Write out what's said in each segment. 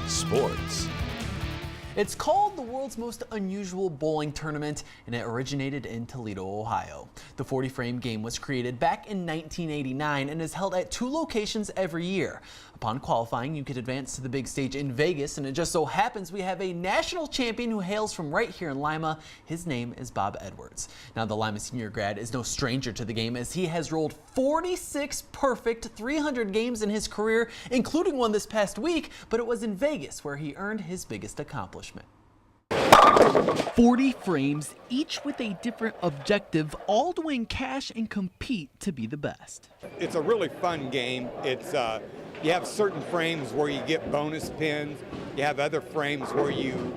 sports. It's called the world's most unusual bowling tournament, and it originated in Toledo, Ohio. The 40-frame game was created back in 1989 and is held at 2 locations every year. Upon qualifying, you could advance to the big stage in Vegas, and it just so happens we have a national champion who hails from right here in Lima. His name is Bob Edwards. Now, the Lima Senior grad is no stranger to the game, as he has rolled 46 perfect 300 games in his career, including one this past week, but it was in Vegas where he earned his biggest accomplishment. 40 frames, each with a different objective, all to win cash and compete to be the best. It's a really fun game. It's you have certain frames where you get bonus pins. You have other frames where you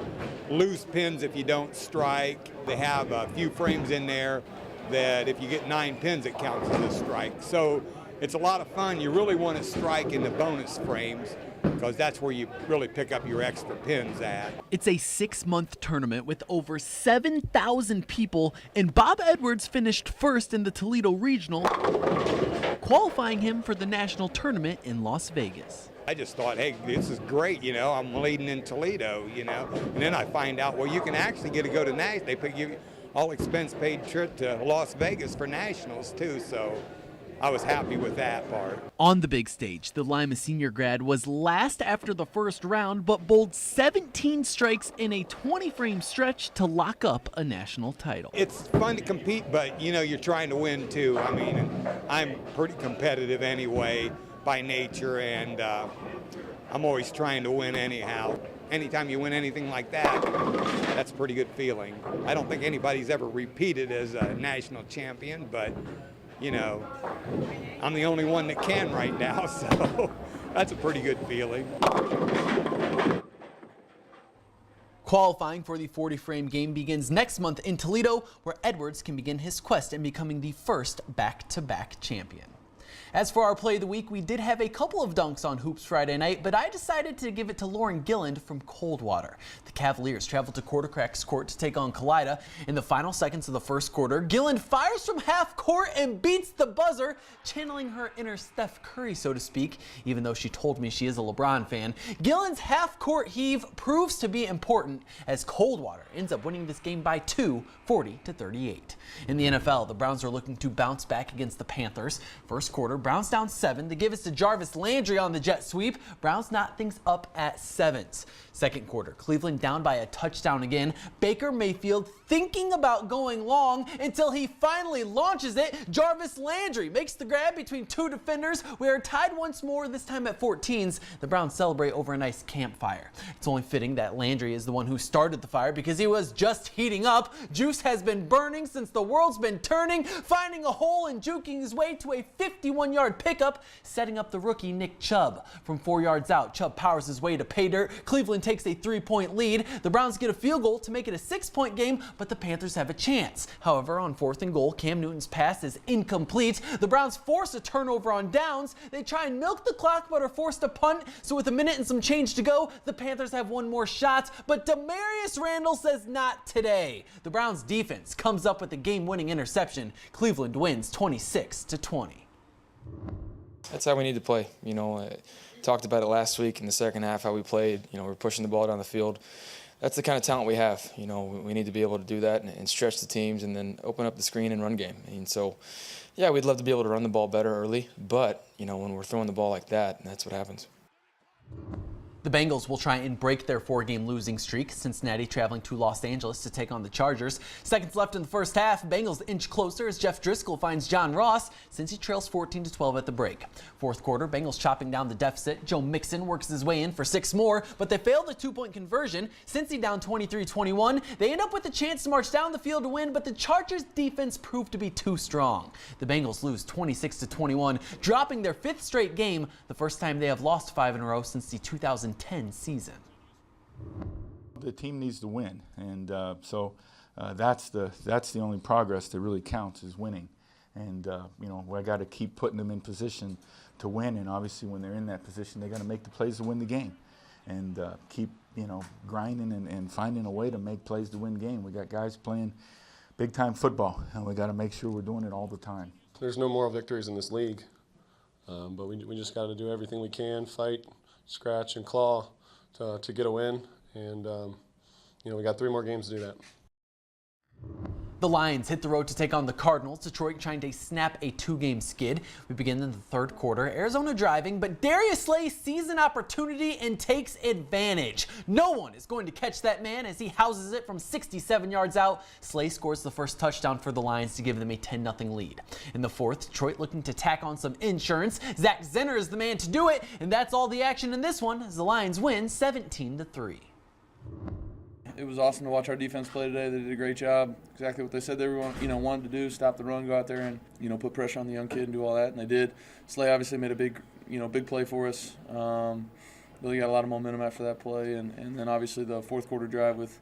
lose pins if you don't strike. They have a few frames in there that if you get 9 pins, it counts as a strike. So it's a lot of fun. You really want to strike in the bonus frames, because that's where you really pick up your extra pins at. It's a 6-month tournament with over 7,000 people, and Bob Edwards finished first in the Toledo Regional, qualifying him for the national tournament in Las Vegas. I just thought, hey, this is great, you know, I'm leading in Toledo, you know, and then I find out, well, you can actually get to go to Nationals. They give you all expense paid trip to Las Vegas for Nationals too, so I was happy with that part. On the big stage, the Lima Senior grad was last after the first round, but bowled 17 strikes in a 20-frame stretch to lock up a national title. It's fun to compete, but you know, you're trying to win too. I mean, I'm pretty competitive anyway by nature, and I'm always trying to win anyhow. Anytime you win anything like that, that's a pretty good feeling. I don't think anybody's ever repeated as a national champion, but you know, I'm the only one that can right now, so that's a pretty good feeling. Qualifying for the 40-frame game begins next month in Toledo, where Edwards can begin his quest in becoming the first back-to-back champion. As for our play of the week, we did have a couple of dunks on Hoops Friday night, but I decided to give it to Lauren Gilland from Coldwater. The Cavaliers traveled to Quartercracks Court to take on Kalida. In the final seconds of the first quarter, Gilland fires from half court and beats the buzzer, channeling her inner Steph Curry, so to speak, even though she told me she is a LeBron fan. Gilland's half-court heave proves to be important, as Coldwater ends up winning this game by 2, 40-38. In the NFL, the Browns are looking to bounce back against the Panthers. First quarter, Browns down 7. They give us to Jarvis Landry on the jet sweep. Browns knot things up at 7s. Second quarter, Cleveland down by a touchdown again. Baker Mayfield thinking about going long until he finally launches it. Jarvis Landry makes the grab between 2 defenders. We are tied once more, this time at 14s. The Browns celebrate over a nice campfire. It's only fitting that Landry is the one who started the fire, because he was just heating up. Juice has been burning since the world's been turning, finding a hole and juking his way to a 51-yard pickup, setting up the rookie Nick Chubb. From 4 yards out, Chubb powers his way to pay dirt. Cleveland takes a 3-point lead. The Browns get a field goal to make it a 6-point game, but the Panthers have a chance. However, on 4th and goal, Cam Newton's pass is incomplete. The Browns force a turnover on downs. They try and milk the clock, but are forced to punt. So with a minute and some change to go, the Panthers have one more shot, but Demarius Randall says not today. The Browns defense comes up with a game-winning interception. Cleveland wins 26-20. That's how we need to play. You know, I talked about it last week in the second half, how we played. You know, we're pushing the ball down the field. That's the kind of talent we have. You know, we need to be able to do that and stretch the teams and then open up the screen and run game. And so, yeah, we'd love to be able to run the ball better early, but, you know, when we're throwing the ball like that, that's what happens. The Bengals will try and break their 4-game losing streak. Cincinnati traveling to Los Angeles to take on the Chargers. Seconds left in the first half. Bengals inch closer as Jeff Driscoll finds John Ross since he trails 14-12 at the break. Fourth quarter, Bengals chopping down the deficit. Joe Mixon works his way in for 6 more, but they fail the 2-point conversion. Cincy down 23-21. They end up with a chance to march down the field to win, but the Chargers defense proved to be too strong. The Bengals lose 26-21, dropping their 5th straight game, the first time they have lost 5 in a row since the 2010 season. The team needs to win, and so that's the only progress that really counts, is winning. And you know, I got to keep putting them in position to win, and obviously when they're in that position, they got to make the plays to win the game, and keep, you know, grinding and finding a way to make plays to win the game. We got guys playing big time football, and we got to make sure we're doing it all the time. There's no moral victories in this league, but we just got to do everything we can, fight, scratch, and claw to get a win, and we got 3 more games to do that. The Lions hit the road to take on the Cardinals. Detroit trying to snap a 2-game skid. We begin in the third quarter. Arizona driving, but Darius Slay sees an opportunity and takes advantage. No one is going to catch that man as he houses it from 67 yards out. Slay scores the first touchdown for the Lions to give them a 10-0 lead. In the fourth, Detroit looking to tack on some insurance. Zach Zenner is the man to do it, and that's all the action in this one as the Lions win 17-3. It was awesome to watch our defense play today. They did a great job. Exactly what they said they wanted to do: stop the run, go out there and put pressure on the young kid and do all that. And they did. Slay obviously made a big play for us. Really got a lot of momentum after that play, and then obviously the fourth quarter drive with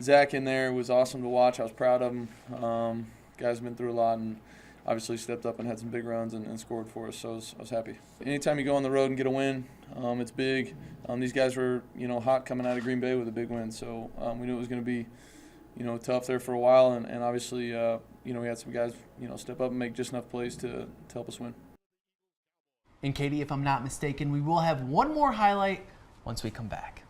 Zach in there was awesome to watch. I was proud of him. Guys been through a lot and obviously stepped up and had some big runs and scored for us, so I was happy. Anytime you go on the road and get a win, it's big. These guys were, hot coming out of Green Bay with a big win, so we knew it was going to be, tough there for a while, and obviously, we had some guys, step up and make just enough plays to help us win. And Katie, if I'm not mistaken, we will have one more highlight once we come back.